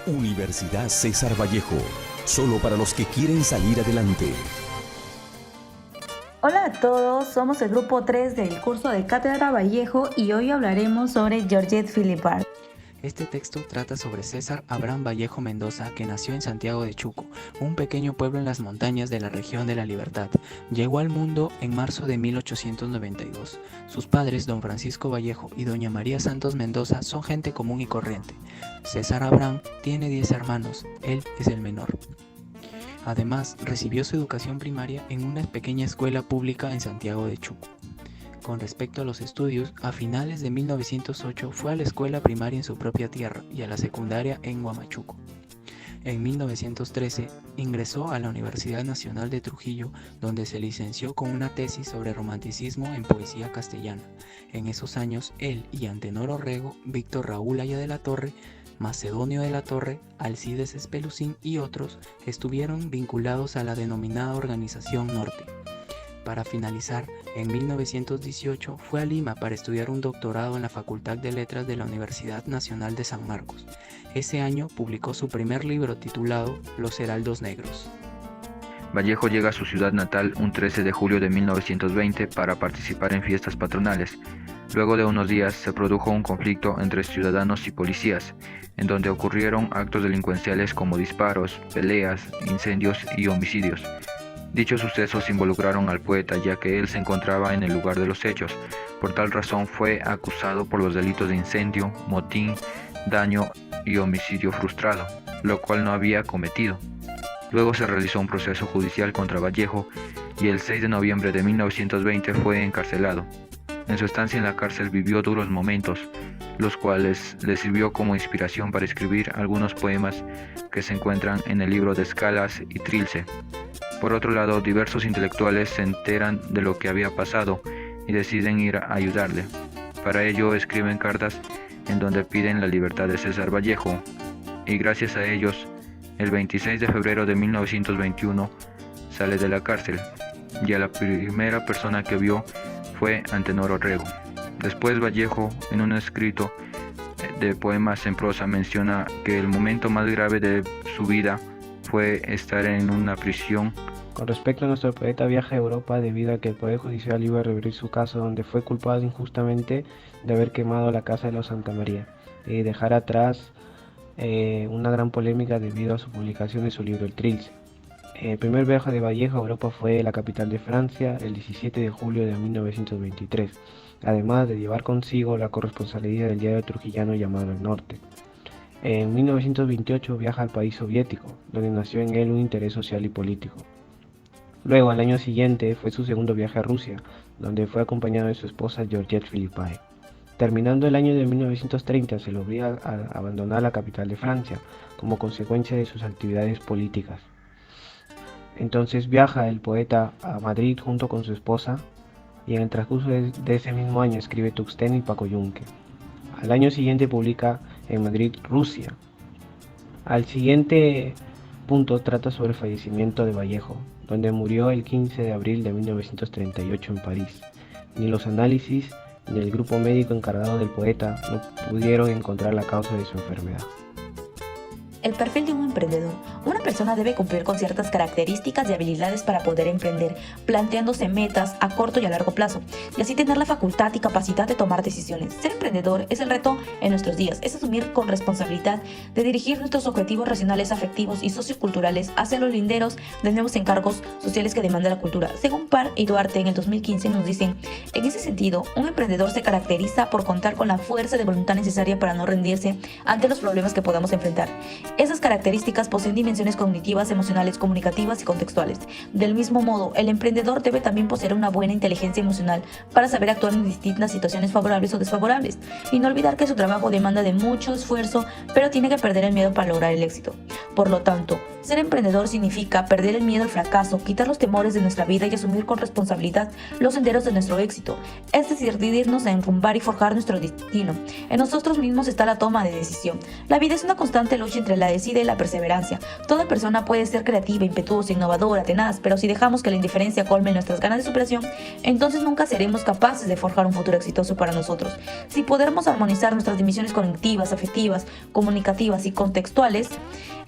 Universidad César Vallejo, solo para los que quieren salir adelante. Hola a todos, somos el grupo 3 del curso de Cátedra Vallejo y hoy hablaremos sobre Georgette Philippard. Este texto trata sobre César Abraham Vallejo Mendoza, que nació en Santiago de Chuco, un pequeño pueblo en las montañas de la región de la Libertad. Llegó al mundo en marzo de 1892. Sus padres, don Francisco Vallejo y doña María Santos Mendoza, son gente común y corriente. César Abraham tiene 10 hermanos, él es el menor. Además, recibió su educación primaria en una pequeña escuela pública en Santiago de Chuco. Con respecto a los estudios, a finales de 1908 fue a la escuela primaria en su propia tierra y a la secundaria en Huamachuco. En 1913 ingresó a la Universidad Nacional de Trujillo, donde se licenció con una tesis sobre romanticismo en poesía castellana. En esos años, él y Antenor Orrego, Víctor Raúl Aya de la Torre, Macedonio de la Torre, Alcides Espelucín y otros estuvieron vinculados a la denominada Organización Norte. Para finalizar, en 1918 fue a Lima para estudiar un doctorado en la Facultad de Letras de la Universidad Nacional de San Marcos. Ese año publicó su primer libro titulado Los Heraldos Negros. Vallejo llega a su ciudad natal un 13 de julio de 1920 para participar en fiestas patronales. Luego de unos días se produjo un conflicto entre ciudadanos y policías, en donde ocurrieron actos delincuenciales como disparos, peleas, incendios y homicidios. Dichos sucesos involucraron al poeta, ya que él se encontraba en el lugar de los hechos. Por tal razón fue acusado por los delitos de incendio, motín, daño y homicidio frustrado, lo cual no había cometido. Luego se realizó un proceso judicial contra Vallejo y el 6 de noviembre de 1920 fue encarcelado. En su estancia en la cárcel vivió duros momentos, los cuales le sirvió como inspiración para escribir algunos poemas que se encuentran en el libro de Escalas y Trilce. Por otro lado, diversos intelectuales se enteran de lo que había pasado y deciden ir a ayudarle. Para ello escriben cartas en donde piden la libertad de César Vallejo, y gracias a ellos, el 26 de febrero de 1921 sale de la cárcel, y a la primera persona que vio fue Antenor Orrego. Después Vallejo, en un escrito de poemas en prosa, menciona que el momento más grave de su vida fue estar en una prisión. Con respecto a nuestro poeta, viaja a Europa debido a que el Poder Judicial iba a reabrir su caso, donde fue culpado injustamente de haber quemado la casa de los Santa María y dejar atrás una gran polémica debido a su publicación de su libro El Trilce. El primer viaje de Vallejo a Europa fue a la capital de Francia el 17 de julio de 1923, además de llevar consigo la corresponsalía del diario trujillano llamado El Norte. En 1928 viaja al país soviético, donde nació en él un interés social y político. Luego, al año siguiente, fue su segundo viaje a Rusia, donde fue acompañado de su esposa Georgette Philippard. Terminando el año de 1930, se le obliga a abandonar la capital de Francia, como consecuencia de sus actividades políticas. Entonces viaja el poeta a Madrid junto con su esposa, y en el transcurso de ese mismo año escribe Tuxtén y Pacoyunque. Al año siguiente publica en Madrid, Rusia. Al siguiente punto trata sobre el fallecimiento de Vallejo, donde murió el 15 de abril de 1938 en París. Ni los análisis ni el grupo médico encargado del poeta no pudieron encontrar la causa de su enfermedad. El perfil de un emprendedor. Una persona debe cumplir con ciertas características y habilidades para poder emprender, planteándose metas a corto y a largo plazo, y así tener la facultad y capacidad de tomar decisiones. Ser emprendedor es el reto en nuestros días, es asumir con responsabilidad de dirigir nuestros objetivos racionales, afectivos y socioculturales hacia los linderos de nuevos encargos sociales que demanda la cultura. Según Parr y Duarte en el 2015 nos dicen, en ese sentido, un emprendedor se caracteriza por contar con la fuerza de voluntad necesaria para no rendirse ante los problemas que podamos enfrentar. Esas características poseen dimensiones cognitivas, emocionales, comunicativas y contextuales. Del mismo modo, el emprendedor debe también poseer una buena inteligencia emocional para saber actuar en distintas situaciones favorables o desfavorables, y no olvidar que su trabajo demanda de mucho esfuerzo, pero tiene que perder el miedo para lograr el éxito. Por lo tanto, Ser emprendedor significa perder el miedo al fracaso, quitar los temores de nuestra vida y asumir con responsabilidad los senderos de nuestro éxito. Es decir, decidirnos a enrumbar y forjar nuestro destino. En nosotros mismos está la toma de decisión. La vida es una constante lucha entre la decida y la perseverancia. Toda persona puede ser creativa, impetuosa, innovadora, tenaz, pero si dejamos que la indiferencia colme nuestras ganas de superación, entonces nunca seremos capaces de forjar un futuro exitoso para nosotros. Si podemos armonizar nuestras dimensiones cognitivas, afectivas, comunicativas y contextuales,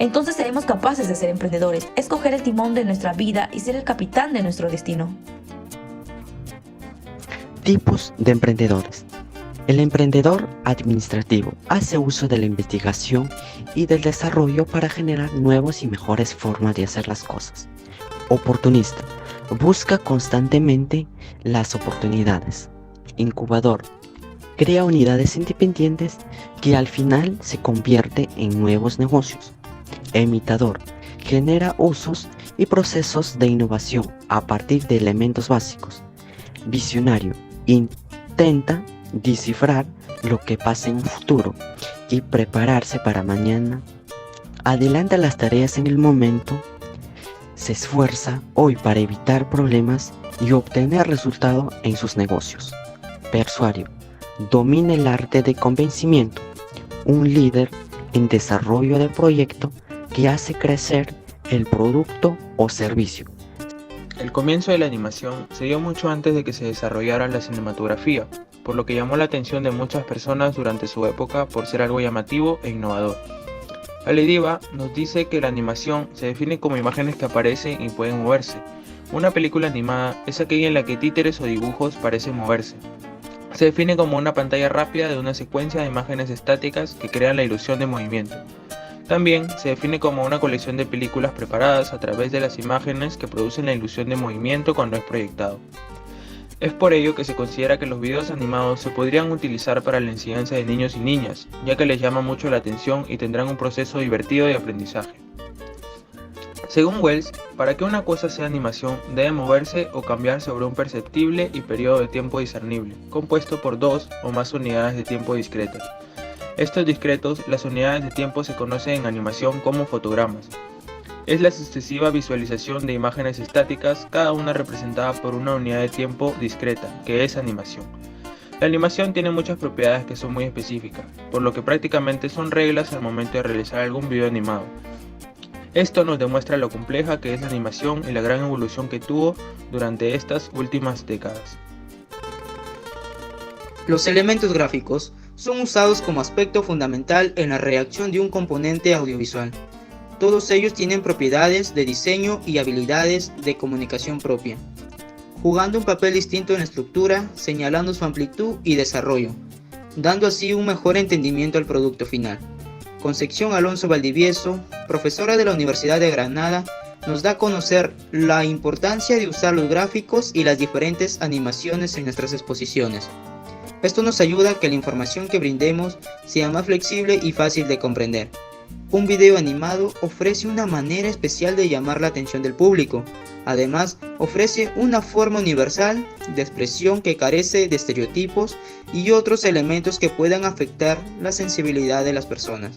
entonces seremos capaces de ser emprendedores, escoger el timón de nuestra vida y ser el capitán de nuestro destino. Tipos de emprendedores. El emprendedor administrativo hace uso de la investigación y del desarrollo para generar nuevas y mejores formas de hacer las cosas. Oportunista. Busca constantemente las oportunidades. Incubador. Crea unidades independientes que al final se convierten en nuevos negocios. Imitador. Genera usos y procesos de innovación a partir de elementos básicos. Visionario. Intenta descifrar lo que pasa en un futuro y prepararse para mañana. Adelanta las tareas en el momento. Se esfuerza hoy para evitar problemas y obtener resultados en sus negocios. Persuario. Domina el arte de convencimiento. Un líder en desarrollo de proyecto que hace crecer el producto o servicio. El comienzo de la animación se dio mucho antes de que se desarrollara la cinematografía, por lo que llamó la atención de muchas personas durante su época por ser algo llamativo e innovador. Alediva nos dice que la animación se define como imágenes que aparecen y pueden moverse. Una película animada es aquella en la que títeres o dibujos parecen moverse. Se define como una pantalla rápida de una secuencia de imágenes estáticas que crean la ilusión de movimiento. También se define como una colección de películas preparadas a través de las imágenes que producen la ilusión de movimiento cuando es proyectado. Es por ello que se considera que los videos animados se podrían utilizar para la enseñanza de niños y niñas, ya que les llama mucho la atención y tendrán un proceso divertido de aprendizaje. Según Wells, para que una cosa sea animación, debe moverse o cambiar sobre un perceptible y periodo de tiempo discernible, compuesto por dos o más unidades de tiempo discretas. Estos discretos, las unidades de tiempo se conocen en animación como fotogramas. Es la sucesiva visualización de imágenes estáticas, cada una representada por una unidad de tiempo discreta, que es animación. La animación tiene muchas propiedades que son muy específicas, por lo que prácticamente son reglas al momento de realizar algún video animado. Esto nos demuestra lo compleja que es la animación y la gran evolución que tuvo durante estas últimas décadas. Los elementos gráficos son usados como aspecto fundamental en la redacción de un componente audiovisual. Todos ellos tienen propiedades de diseño y habilidades de comunicación propia, jugando un papel distinto en la estructura, señalando su amplitud y desarrollo, dando así un mejor entendimiento al producto final. Concepción Alonso Valdivieso, profesora de la Universidad de Granada, nos da a conocer la importancia de usar los gráficos y las diferentes animaciones en nuestras exposiciones. Esto nos ayuda a que la información que brindemos sea más flexible y fácil de comprender. Un video animado ofrece una manera especial de llamar la atención del público. Además, ofrece una forma universal de expresión que carece de estereotipos y otros elementos que puedan afectar la sensibilidad de las personas.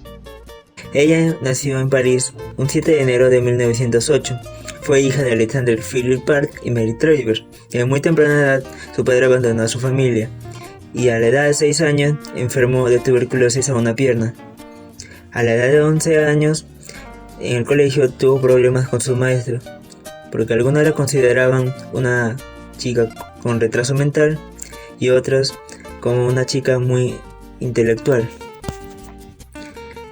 Ella nació en París un 7 de enero de 1908. Fue hija de Alexander Philip Park y Mary Treiber. En muy temprana edad, su padre abandonó a su familia y a la edad de 6 años enfermó de tuberculosis a una pierna. A la edad de 11 años, en el colegio tuvo problemas con sus maestros, porque algunos la consideraban una chica con retraso mental y otros como una chica muy intelectual.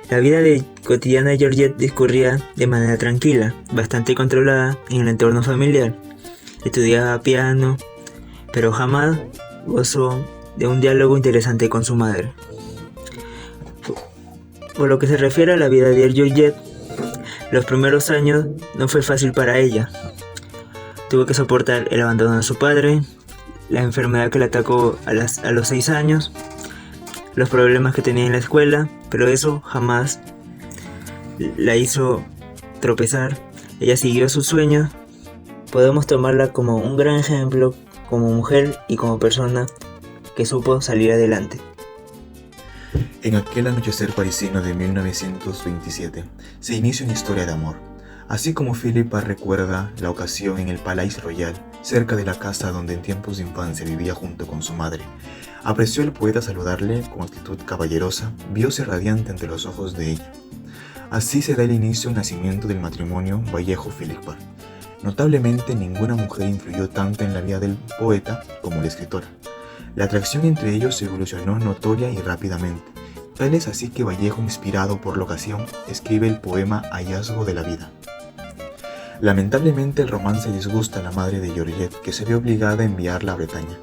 La vida cotidiana de Georgette discurría de manera tranquila, bastante controlada en el entorno familiar. Estudiaba piano, pero jamás gozó de un diálogo interesante con su madre. Por lo que se refiere a la vida de Georgette, los primeros años no fue fácil para ella. Tuvo que soportar el abandono de su padre, la enfermedad que le atacó a los 6 años, los problemas que tenía en la escuela, pero eso jamás la hizo tropezar. Ella siguió sus sueños. Podemos tomarla como un gran ejemplo, como mujer y como persona que supo salir adelante. En aquel anochecer parisino de 1927 se inicia una historia de amor. Así como Philippa recuerda la ocasión en el Palais Royal, cerca de la casa donde en tiempos de infancia vivía junto con su madre, apreció el poeta saludarle con actitud caballerosa, vióse radiante ante los ojos de ella. Así se da el inicio al nacimiento del matrimonio Vallejo-Philippa. Notablemente, ninguna mujer influyó tanto en la vida del poeta como la escritora. La atracción entre ellos evolucionó notoria y rápidamente. Tal es así que Vallejo, inspirado por la ocasión, escribe el poema Hallazgo de la vida. Lamentablemente, el romance disgusta a la madre de Georgette, que se ve obligada a enviarla a Bretaña.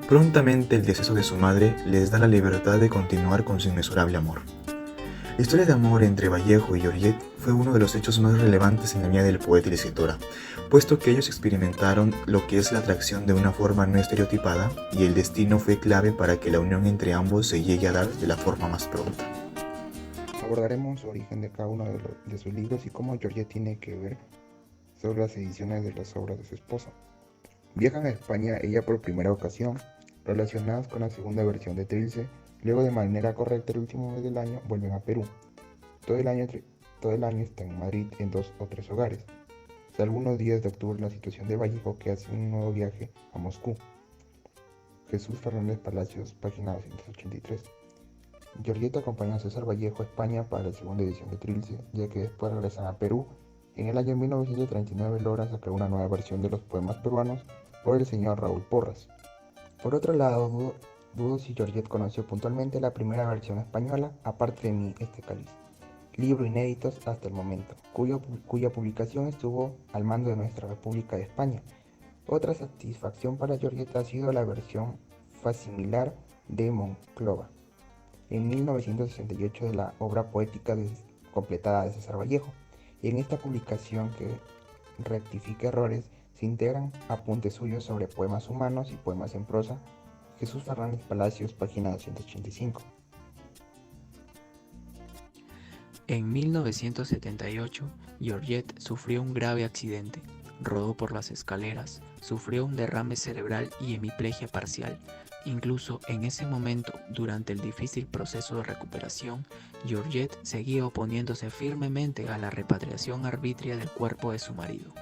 Prontamente, el deceso de su madre les da la libertad de continuar con su inmesurable amor. La historia de amor entre Vallejo y Georgette fue uno de los hechos más relevantes en la vida del poeta y la escritora, puesto que ellos experimentaron lo que es la atracción de una forma no estereotipada, y el destino fue clave para que la unión entre ambos se llegue a dar de la forma más pronta. Abordaremos el origen de cada uno de sus libros y cómo Georgette tiene que ver sobre las ediciones de las obras de su esposo. Viajan a España ella por primera ocasión, relacionadas con la segunda versión de Trilce. Luego, de manera correcta, el último mes del año vuelven a Perú. Todo el año están en Madrid en 2 o 3 hogares, salvo unos días de octubre la situación de Vallejo, que hace un nuevo viaje a Moscú. Jesús Fernández Palacios, página 283. Georgette acompaña a César Vallejo a España para la segunda edición de Trilce, ya que después regresan a Perú. En el año 1939 logra sacar una nueva versión de los poemas peruanos por el señor Raúl Porras. Por otro lado, dudo si Georgette conoció puntualmente la primera versión española, aparte de Mi Este Cáliz, libro inédito hasta el momento, cuya publicación estuvo al mando de nuestra República de España. Otra satisfacción para Georgette ha sido la versión facimilar de Monclova, en 1968, de la obra poética completada de César Vallejo. Y en esta publicación, que rectifica errores, se integran apuntes suyos sobre poemas humanos y poemas en prosa. Jesús Fernández Palacios, página 285. En 1978, Georgette sufrió un grave accidente, rodó por las escaleras, sufrió un derrame cerebral y hemiplegia parcial. Incluso en ese momento, durante el difícil proceso de recuperación, Georgette seguía oponiéndose firmemente a la repatriación arbitria del cuerpo de su marido.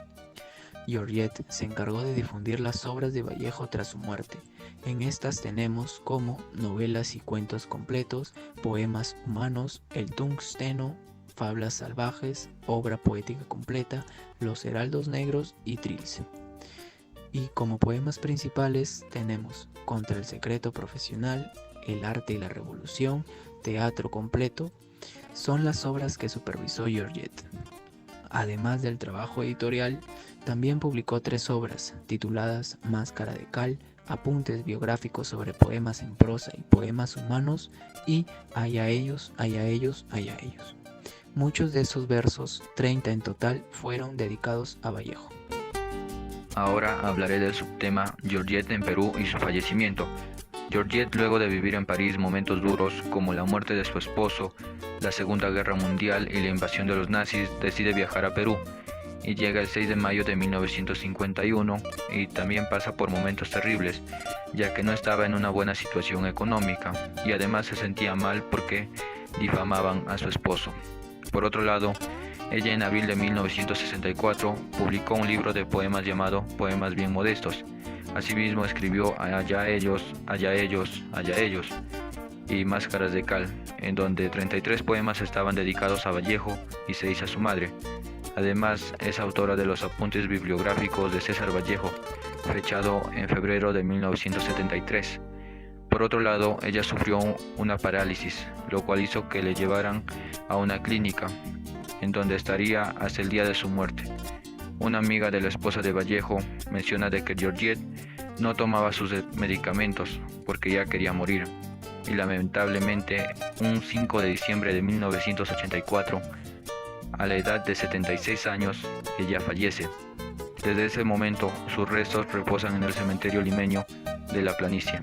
Georgette se encargó de difundir las obras de Vallejo tras su muerte. En estas tenemos como novelas y cuentos completos, poemas humanos, El Tungsteno, Fablas salvajes, obra poética completa, Los heraldos negros y Trilce. Y como poemas principales tenemos Contra el secreto profesional, El arte y la revolución, Teatro completo. Son las obras que supervisó Georgette. Además del trabajo editorial, también publicó 3 obras tituladas Máscara de cal, Apuntes biográficos sobre poemas en prosa y poemas humanos, y Allá ellos, allá ellos, allá ellos. Muchos de esos versos, 30 en total, fueron dedicados a Vallejo. Ahora hablaré del subtema Georgette en Perú y su fallecimiento. Georgette, luego de vivir en París momentos duros como la muerte de su esposo, la Segunda Guerra Mundial y la invasión de los nazis, decide viajar a Perú y llega el 6 de mayo de 1951 y también pasa por momentos terribles, ya que no estaba en una buena situación económica y además se sentía mal porque difamaban a su esposo. Por otro lado, ella en abril de 1964 publicó un libro de poemas llamado Poemas bien modestos. Asimismo escribió Allá ellos, allá ellos, allá ellos y Máscaras de cal, en donde 33 poemas estaban dedicados a Vallejo y 6 a su madre. Además, es autora de los apuntes bibliográficos de César Vallejo, fechado en febrero de 1973. Por otro lado, ella sufrió una parálisis, lo cual hizo que le llevaran a una clínica, en donde estaría hasta el día de su muerte. Una amiga de la esposa de Vallejo menciona de que Georgette no tomaba sus medicamentos porque ya quería morir, y lamentablemente un 5 de diciembre de 1984, a la edad de 76 años, ella fallece. Desde ese momento, sus restos reposan en el cementerio limeño de La Planicie.